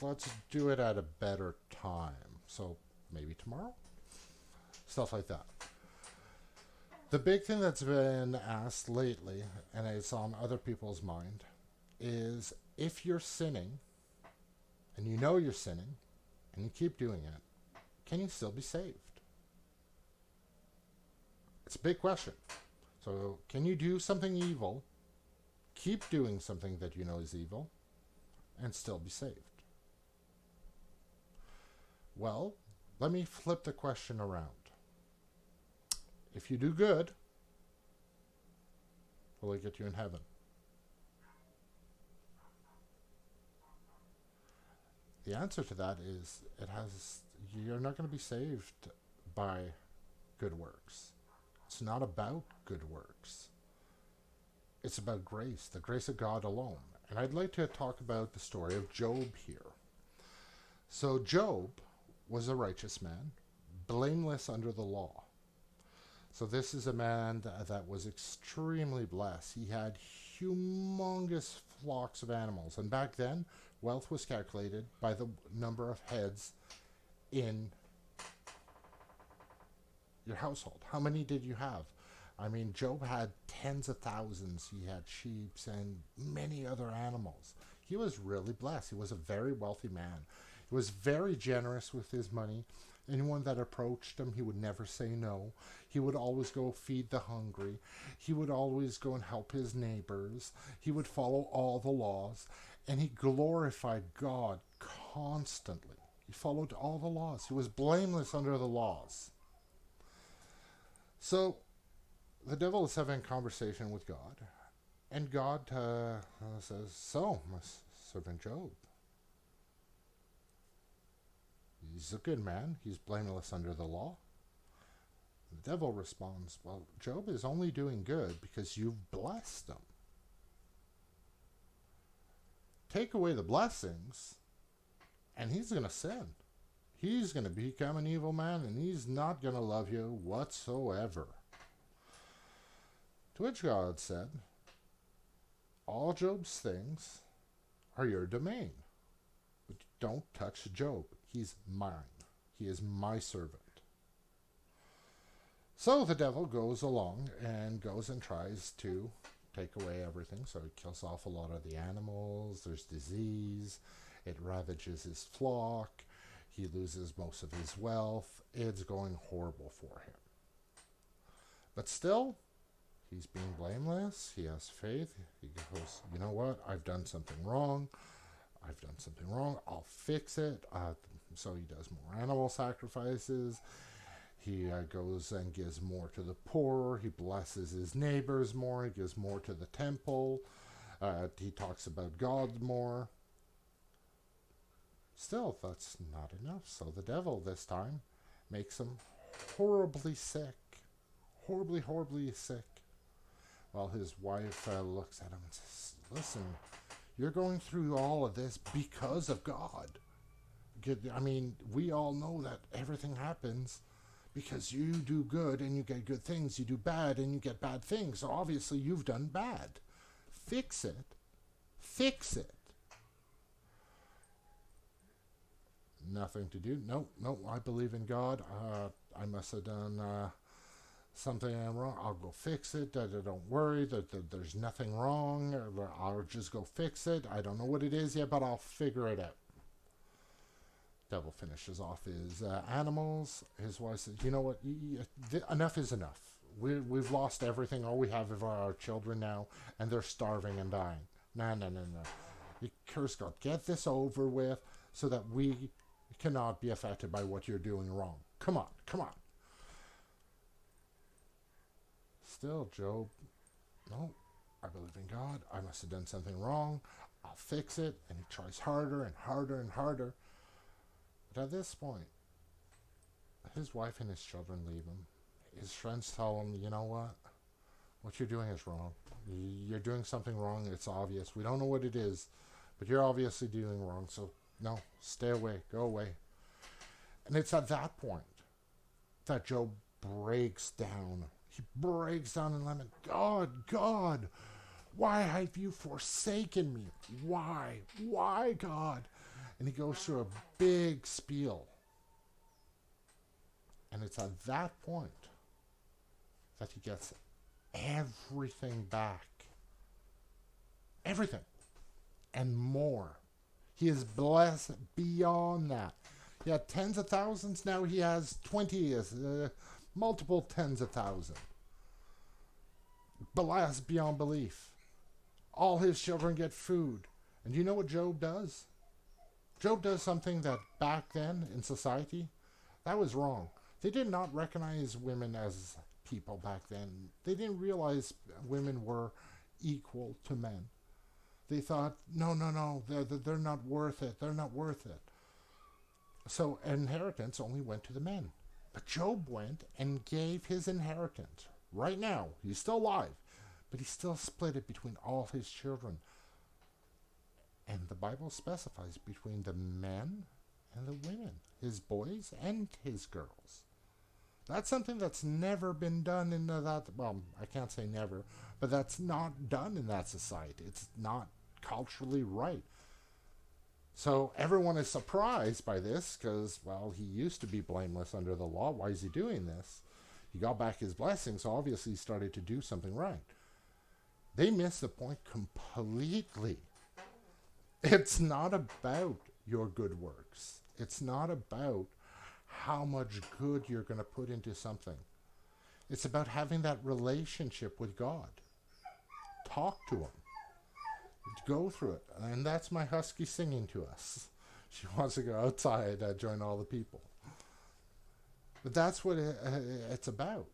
let's do it at a better time. So maybe tomorrow? Stuff like that. The big thing that's been asked lately, and it's on other people's mind, is if you're sinning, and you know you're sinning, and you keep doing it, can you still be saved? It's a big question. So, can you do something evil, keep doing something that you know is evil, and still be saved? Well, let me flip the question around. If you do good, will it get you in heaven? The answer to that is you're not going to be saved by good works. It's not about good works. It's about grace, the grace of God alone. And I'd like to talk about the story of Job here. So Job was a righteous man, blameless under the law. So this is a man that was extremely blessed. He had humongous flocks of animals. And back then, wealth was calculated by the number of heads in your household. How many did you have? I mean, Job had tens of thousands. He had sheep and many other animals. He was really blessed. He was a very wealthy man. He was very generous with his money. Anyone that approached him, he would never say no. He would always go feed the hungry. He would always go and help his neighbors. He would follow all the laws. And he glorified God constantly. He followed all the laws. He was blameless under the laws. So the devil is having a conversation with God. And God says, so, my servant Job, he's a good man. He's blameless under the law. The devil responds, well, Job is only doing good because you've blessed him. Take away the blessings, and he's going to sin. He's going to become an evil man, and he's not going to love you whatsoever. To which God said, all Job's things are your domain, but don't touch Job. He's mine. He is my servant. So the devil goes along and goes and tries to take away everything. So he kills off a lot of the animals. There's disease. It ravages his flock. He loses most of his wealth. It's going horrible for him. But still, he's being blameless. He has faith. He goes, you know what? I've done something wrong. I'll fix it. So he does more animal sacrifices. He goes and gives more to the poor. He blesses his neighbors more. He gives more to the temple. He talks about God more. Still, that's not enough. So the devil this time makes him horribly sick. Horribly sick. Well, his wife looks at him and says, listen, you're going through all of this because of God. I mean, we all know that everything happens because you do good and you get good things. You do bad and you get bad things. So obviously you've done bad. Fix it. Nothing to do. No, I believe in God. I must have done something wrong. I'll go fix it. Don't worry. There's nothing wrong. I'll just go fix it. I don't know what it is yet, but I'll figure it out. Devil finishes off his animals. His wife says, you know what? Enough is enough. We've lost everything. All we have are our children now, and they're starving and dying. No. You curse God. Get this over with so that we cannot be affected by what you're doing wrong. Come on. Still, Job, no, I believe in God. I must have done something wrong. I'll fix it. And he tries harder and harder. But at this point, his wife and his children leave him. His friends tell him, you know what you're doing is wrong. You're doing something wrong. It's obvious. We don't know what it is, but you're obviously doing wrong. So, no, stay away. Go away. And it's at that point that Job breaks down. He breaks down and laments, God, why have you forsaken me? Why, God? And he goes through a big spiel. And it's at that point that he gets everything back. Everything. And more. He is blessed beyond that. He had tens of thousands. Now he has 20, multiple tens of thousands. Blessed beyond belief. All his children get food. And you know what Job does? Job does something that back then in society, that was wrong. They did not recognize women as people back then. They didn't realize women were equal to men. They thought, no, they're not worth it. They're not worth it. So inheritance only went to the men. But Job went and gave his inheritance. Right now, he's still alive, but he still split it between all his children. And the Bible specifies between the men and the women, his boys and his girls. That's something that's never been done in that, well, I can't say never, but that's not done in that society. It's not culturally right. So everyone is surprised by this because, well, he used to be blameless under the law. Why is he doing this? He got back his blessing, so obviously he started to do something right. They miss the point completely. It's not about your good works. It's not about how much good you're going to put into something. It's about having that relationship with God. Talk to him. Go through it. And that's my husky singing to us. She wants to go outside and join all the people. But that's what it's about.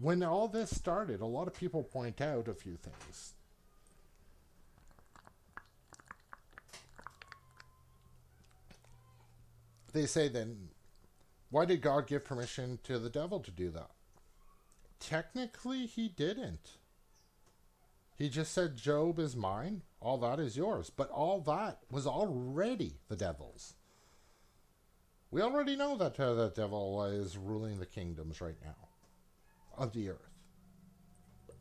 When all this started, a lot of people point out a few things. They say then, why did God give permission to the devil to do that? Technically, he didn't. He just said, Job is mine, all that is yours. But all that was already the devil's. We already know that the devil is ruling the kingdoms right now of the earth.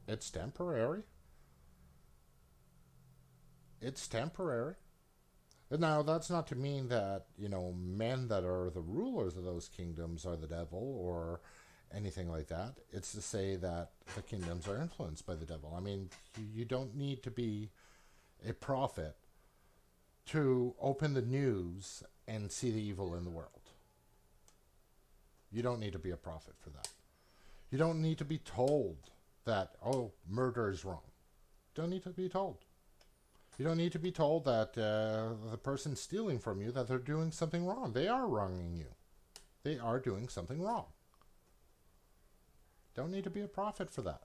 It's temporary. It's temporary. Now, that's not to mean that, men that are the rulers of those kingdoms are the devil or anything like that. It's to say that the kingdoms are influenced by the devil. I mean, you don't need to be a prophet to open the news and see the evil in the world. You don't need to be a prophet for that. You don't need to be told that, murder is wrong. Don't need to be told. You don't need to be told that the person stealing from you, that they're doing something wrong. They are wronging you. They are doing something wrong. Don't need to be a prophet for that.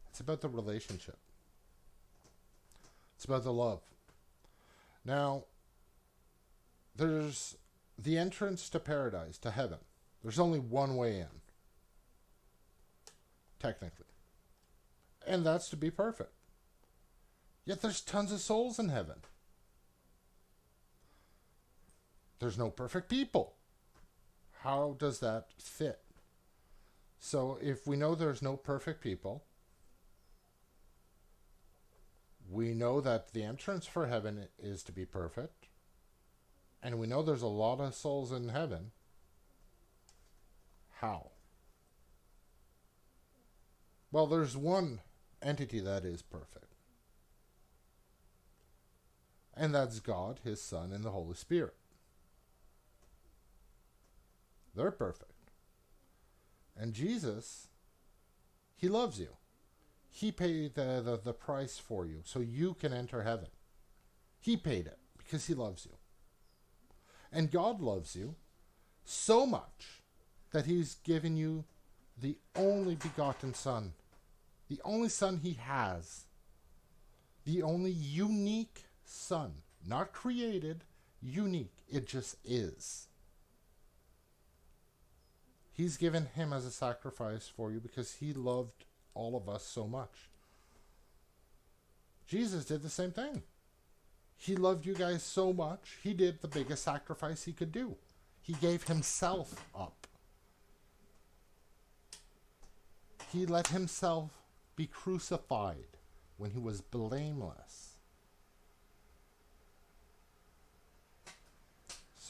It's about the relationship. It's about the love. Now, there's the entrance to paradise, to heaven. There's only one way in. Technically. And that's to be perfect. Yet there's tons of souls in heaven. There's no perfect people. How does that fit? So if we know there's no perfect people, we know that the entrance for heaven is to be perfect, and we know there's a lot of souls in heaven. How? Well, there's one entity that is perfect. And that's God, His Son, and the Holy Spirit. They're perfect. And Jesus, He loves you. He paid the price for you so you can enter heaven. He paid it because He loves you. And God loves you so much that He's given you the only begotten Son. The only Son He has. The only unique Son. Not created, unique. It just is. He's given Him as a sacrifice for you because He loved all of us so much. Jesus did the same thing. He loved you guys so much, He did the biggest sacrifice He could do. He gave Himself up. He let Himself be crucified when He was blameless.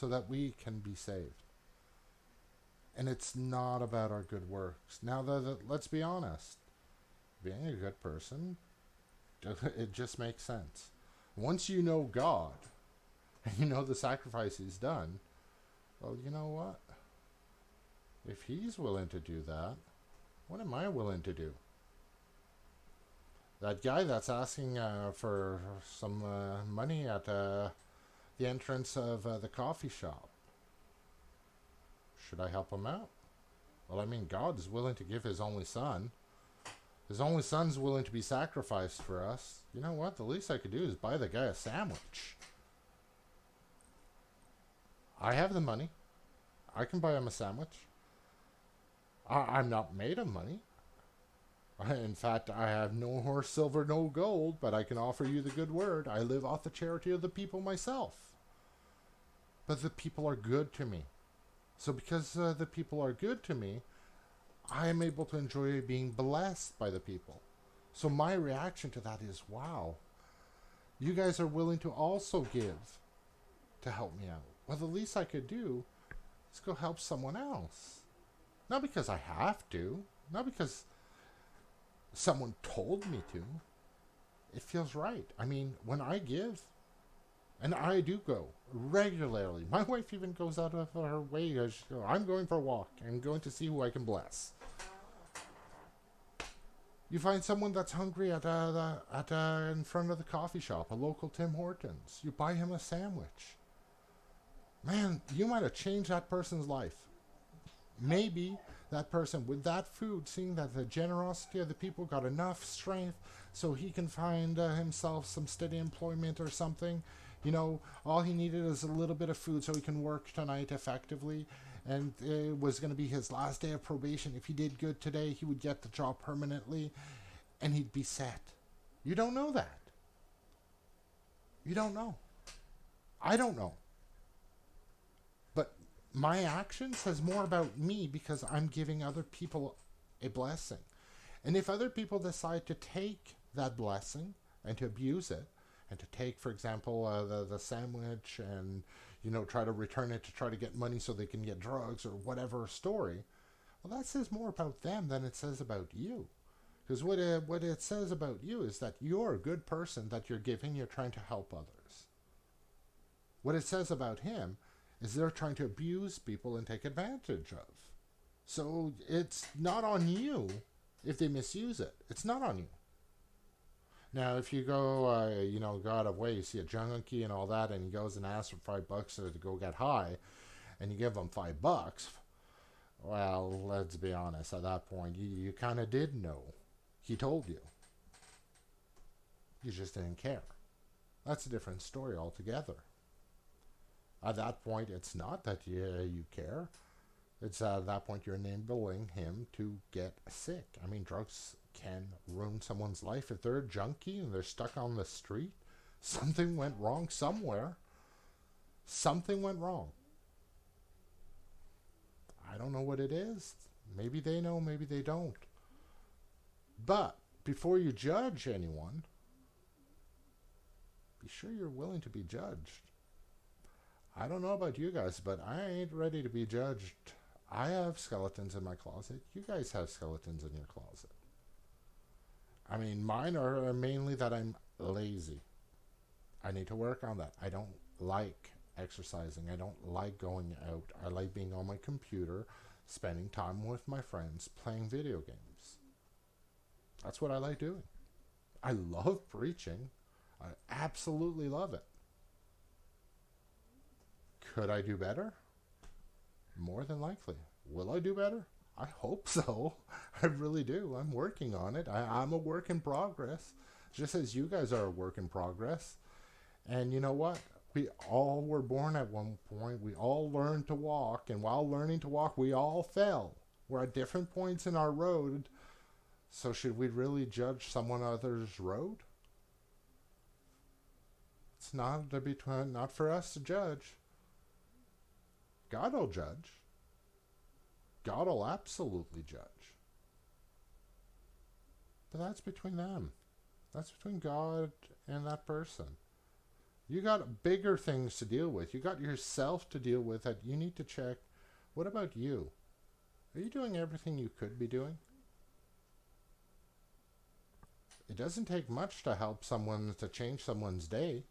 so that we can be saved. And it's not about our good works. Now, let's be honest. Being a good person, it just makes sense. Once you know God, and you know the sacrifice He's done, well, you know what? If He's willing to do that, what am I willing to do? That guy that's asking for some money at the entrance of the coffee shop, should I help him out? Well, I mean, God is willing to give His only Son. His only Son's willing to be sacrificed for us. You know what? The least I could do is buy the guy a sandwich. I have the money. I can buy him a sandwich. I'm not made of money. In fact, I have no horse, silver, no gold, but I can offer you the good word. I live off the charity of the people myself. But the people are good to me. So because the people are good to me, I am able to enjoy being blessed by the people. So my reaction to that is, wow, you guys are willing to also give to help me out. Well, the least I could do is go help someone else. Not because I have to, not because someone told me to. It feels right. I mean, when I give, and I do go regularly. My wife even goes out of her way. I'm going for a walk. I'm going to see who I can bless. You find someone that's hungry at in front of the coffee shop, a local Tim Hortons. You buy him a sandwich. Man, you might have changed that person's life. Maybe that person, with that food, seeing that the generosity of the people got enough strength so he can find himself some steady employment or something. You know, all he needed is a little bit of food so he can work tonight effectively. And it was going to be his last day of probation. If he did good today, he would get the job permanently and he'd be set. You don't know that. You don't know. I don't know. But my action says more about me because I'm giving other people a blessing. And if other people decide to take that blessing and to abuse it, and to take, for example, the sandwich and, you know, try to return it to try to get money so they can get drugs or whatever story, well, that says more about them than it says about you. Because what it says about you is that you're a good person, that you're giving, you're trying to help others. What it says about him is they're trying to abuse people and take advantage of. So it's not on you if they misuse it. It's not on you. Now, if you go, go out of way, you see a junkie and all that, and he goes and asks for $5 to go get high, and you give him $5, well, let's be honest, at that point, you kind of did know. He told you. You just didn't care. That's a different story altogether. At that point, it's not that you care. It's at that point you're enabling him to get sick. I mean, drugs can ruin someone's life. If they're a junkie and they're stuck on the street, something went wrong somewhere. Something went wrong. I don't know what it is. Maybe they know, maybe they don't. But before you judge anyone, be sure you're willing to be judged. I don't know about you guys, but I ain't ready to be judged. I have skeletons in my closet. You guys have skeletons in your closet. I mean, mine are mainly that I'm lazy. I need to work on that. I don't like exercising. I don't like going out. I like being on my computer, spending time with my friends, playing video games. That's what I like doing. I love preaching. I absolutely love it. Could I do better? More than likely. Will I do better? I hope so. I really do. I'm working on it. I'm a work in progress, just as you guys are a work in progress. And you know what? We all were born at one point. We all learned to walk. And while learning to walk, we all fell. We're at different points in our road. So should we really judge someone else's road? It's not for us to judge. God will judge. God will absolutely judge. But that's between them. That's between God and that person. You got bigger things to deal with. You got yourself to deal with that you need to check. What about you? Are you doing everything you could be doing? It doesn't take much to help someone, to change someone's day.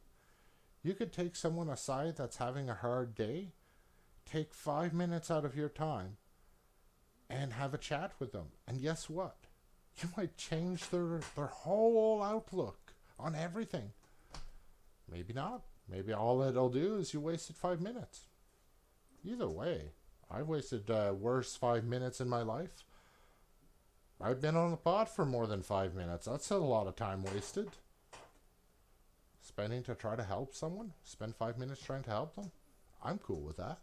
You could take someone aside that's having a hard day, take 5 minutes out of your time, and have a chat with them. And guess what? You might change their whole outlook on everything. Maybe not. Maybe all it'll do is you wasted 5 minutes. Either way, I wasted worse 5 minutes in my life. I've been on the pot for more than 5 minutes. That's a lot of time wasted. Spending to try to help someone? Spend 5 minutes trying to help them? I'm cool with that.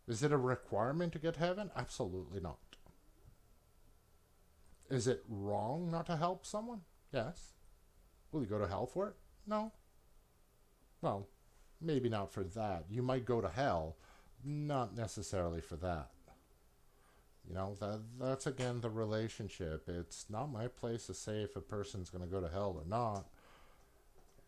Is it a requirement to get heaven? Absolutely not. Is it wrong not to help someone? Yes. Will you go to hell for it? No. Well, maybe not for that. You might go to hell, not necessarily for that. That's again the relationship. It's not my place to say if a person's going to go to hell or not.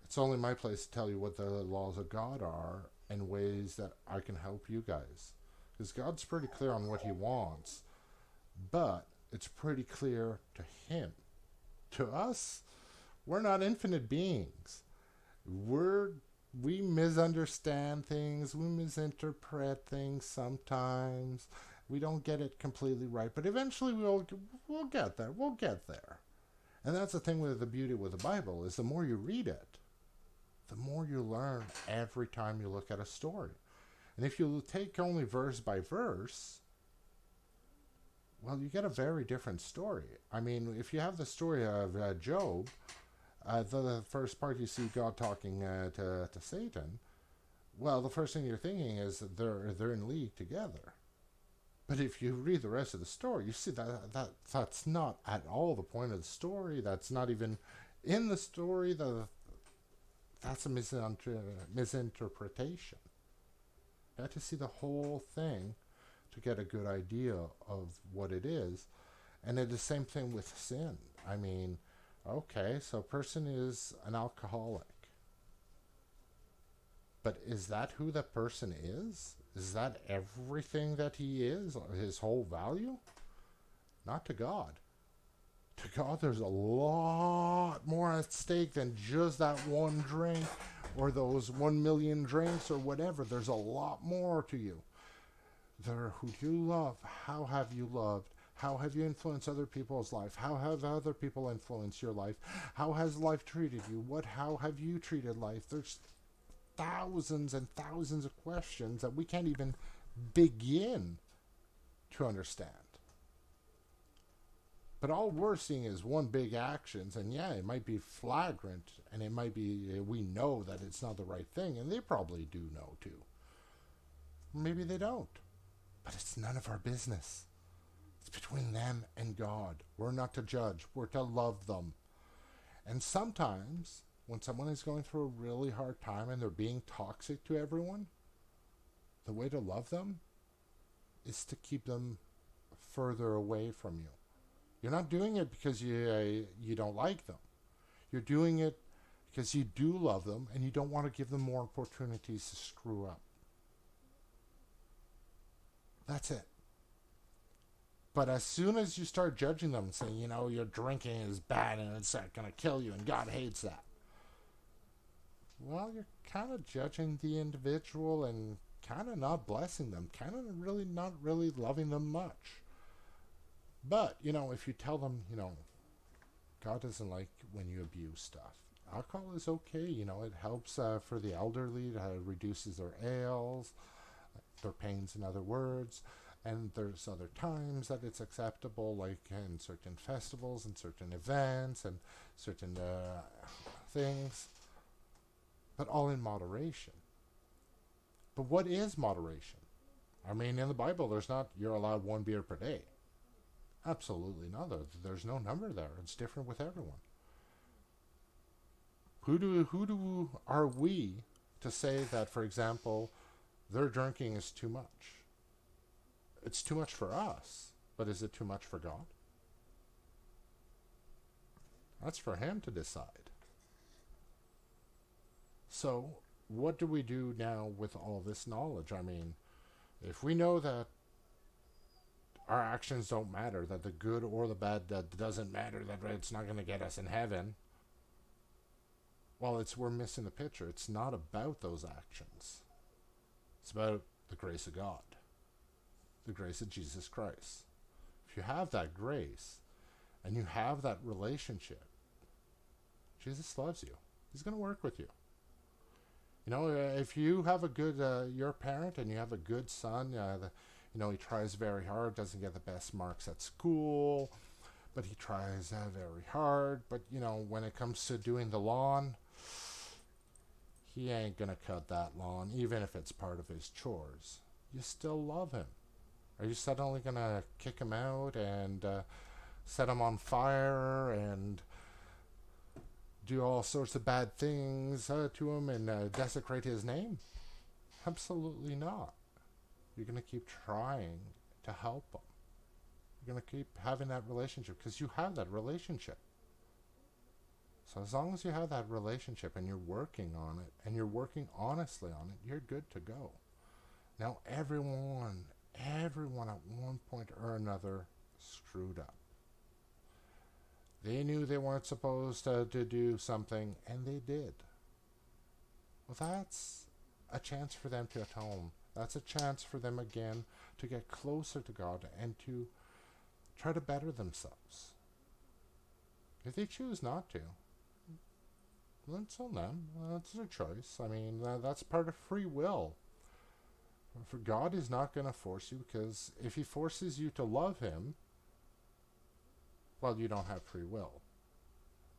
It's only my place to tell you what the laws of God are and ways that I can help you guys. Because God's pretty clear on what he wants. But it's pretty clear to him. To us, we're not infinite beings. We misunderstand things. We misinterpret things sometimes. We don't get it completely right. But eventually we'll get there. We'll get there. And that's the thing with the beauty with the Bible is the more you read it, the more you learn every time you look at a story. And if you take only verse by verse, well, you get a very different story. I mean, if you have the story of Job, the first part you see God talking to Satan, well, the first thing you're thinking is that they're in league together. But if you read the rest of the story, you see that's not at all the point of the story. That's not even in the story. That's a misinterpretation. You have to see the whole thing to get a good idea of what it is. And it's the same thing with sin. I mean, okay, so a person is an alcoholic. But is that who that person is? Is that everything that he is? His whole value? Not to God. To God, there's a lot more at stake than just that one drink or those 1 million drinks or whatever. There's a lot more to you. Who do you love? How have you loved? How have you influenced other people's life? How have other people influenced your life? How has life treated you? How have you treated life? There's thousands and thousands of questions that we can't even begin to understand. But all we're seeing is one big actions, and yeah, it might be flagrant, and it might be, we know that it's not the right thing, and they probably do know too. Maybe they don't. But it's none of our business. It's between them and God. We're not to judge. We're to love them. And sometimes, when someone is going through a really hard time and they're being toxic to everyone, the way to love them is to keep them further away from you. You're not doing it because you don't like them. You're doing it because you do love them and you don't want to give them more opportunities to screw up. That's it. But as soon as you start judging them and saying, your drinking is bad and it's going to kill you and God hates that, well, you're kind of judging the individual and kind of not blessing them, kind of really not really loving them much. But, if you tell them, God doesn't like when you abuse stuff. Alcohol is okay, it helps for the elderly, it reduces their ails, their pains in other words, and there's other times that it's acceptable, like in certain festivals and certain events and certain things, but all in moderation. But what is moderation? I mean, in the Bible, you're allowed 1 beer per day. Absolutely not. There's no number there. It's different with everyone. Who are we to say that, for example, their drinking is too much? It's too much for us, but is it too much for God? That's for him to decide. So, what do we do now with all this knowledge? I mean, if we know that our actions don't matter, that the good or the bad that doesn't matter, that it's not going to get us in heaven, well, we're missing the picture. It's not about those actions. It's about the grace of God, the grace of Jesus Christ. If you have that grace and you have that relationship, Jesus loves you. He's going to work with you. You know, if you have a good, you're a parent and you have a good son, he tries very hard, doesn't get the best marks at school, but he tries very hard. But, when it comes to doing the lawn, he ain't going to cut that lawn, even if it's part of his chores. You still love him. Are you suddenly going to kick him out and set him on fire and do all sorts of bad things to him and desecrate his name? Absolutely not. You're going to keep trying to help him. You're going to keep having that relationship because you have that relationship. So as long as you have that relationship and you're working on it and you're working honestly on it, you're good to go. Now everyone at one point or another screwed up. They knew they weren't supposed to do something, and they did. Well, that's a chance for them to atone. That's a chance for them again to get closer to God and to try to better themselves. If they choose not to, that's on them. That's their choice. I mean, that's part of free will. For God is not going to force you, because if he forces you to love him, well, you don't have free will.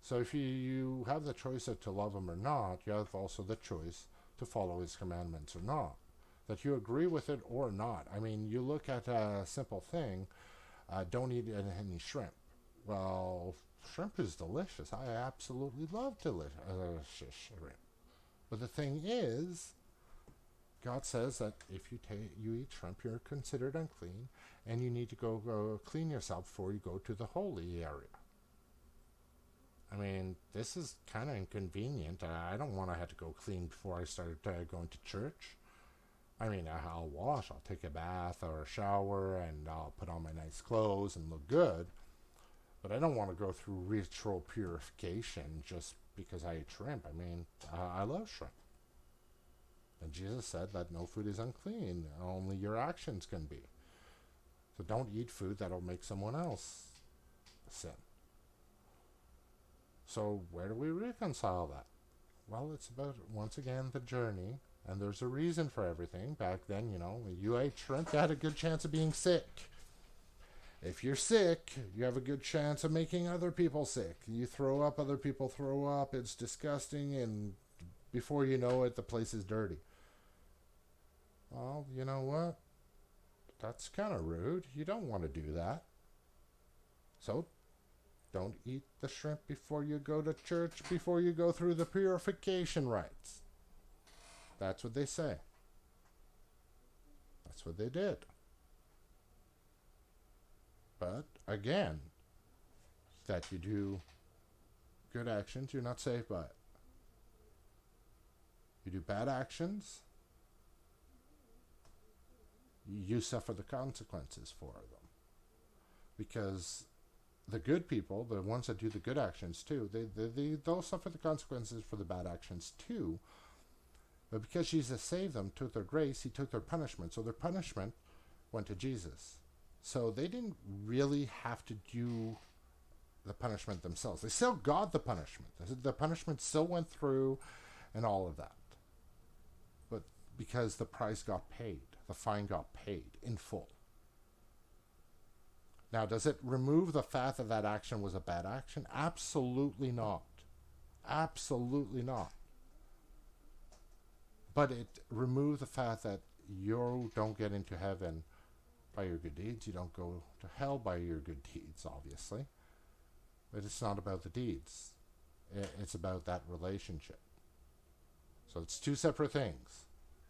So if you have the choice to love him or not, you have also the choice to follow his commandments or not. That you agree with it or not. I mean, you look at a simple thing, don't eat any shrimp. Well, shrimp is delicious. I absolutely love delicious shrimp. But the thing is, God says that if you eat shrimp, you're considered unclean, and you need to go clean yourself before you go to the holy area. I mean, this is kind of inconvenient. I don't want to have to go clean before I start going to church. I mean, I'll wash, I'll take a bath or a shower, and I'll put on my nice clothes and look good. But I don't want to go through ritual purification just because I eat shrimp. I mean, I love shrimp. And Jesus said that no food is unclean, only your actions can be. So don't eat food that'll make someone else sin. So where do we reconcile that? Well, it's about, once again, the journey, and there's a reason for everything. Back then, when you ate shrimp, you had a good chance of being sick. If you're sick, you have a good chance of making other people sick. You throw up, other people throw up, it's disgusting, and before you know it, the place is dirty. Well, you know what? That's kind of rude. You don't want to do that. So, don't eat the shrimp before you go to church, before you go through the purification rites. That's what they say. That's what they did. But, again, that you do good actions, you're not saved by it. You do bad actions, you suffer the consequences for them. Because the good people, the ones that do the good actions too, they'll suffer the consequences for the bad actions too. But because Jesus saved them, took their grace, he took their punishment. So their punishment went to Jesus. So they didn't really have to do the punishment themselves. They still got the punishment. The punishment still went through and all of that. But because the price got paid, the fine got paid in full. Now, does it remove the fact that that action was a bad action? Absolutely not. Absolutely not. But it removes the fact that you don't get into heaven by your good deeds. You don't go to hell by your good deeds, obviously. But it's not about the deeds. It's about that relationship. So it's two separate things.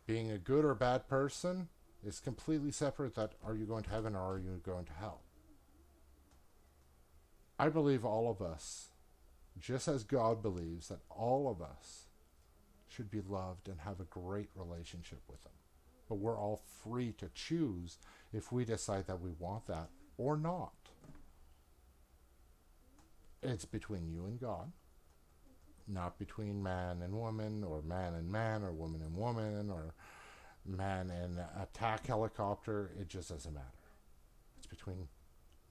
Being a good or bad person is completely separate. That are you going to heaven or are you going to hell? I believe all of us, just as God believes that all of us should be loved and have a great relationship with them. But we're all free to choose if we decide that we want that or not. It's between you and God, not between man and woman, or man and man, or woman and woman, or man and attack helicopter. It just doesn't matter. It's between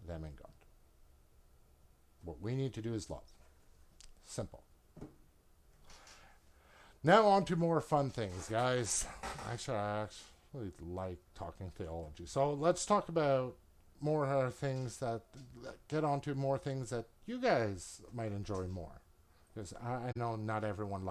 them and God. What we need to do is love. Simple. Now on to more fun things, guys. I actually like talking theology. So let's talk about more things get on to more things that you guys might enjoy more. Because I know not everyone likes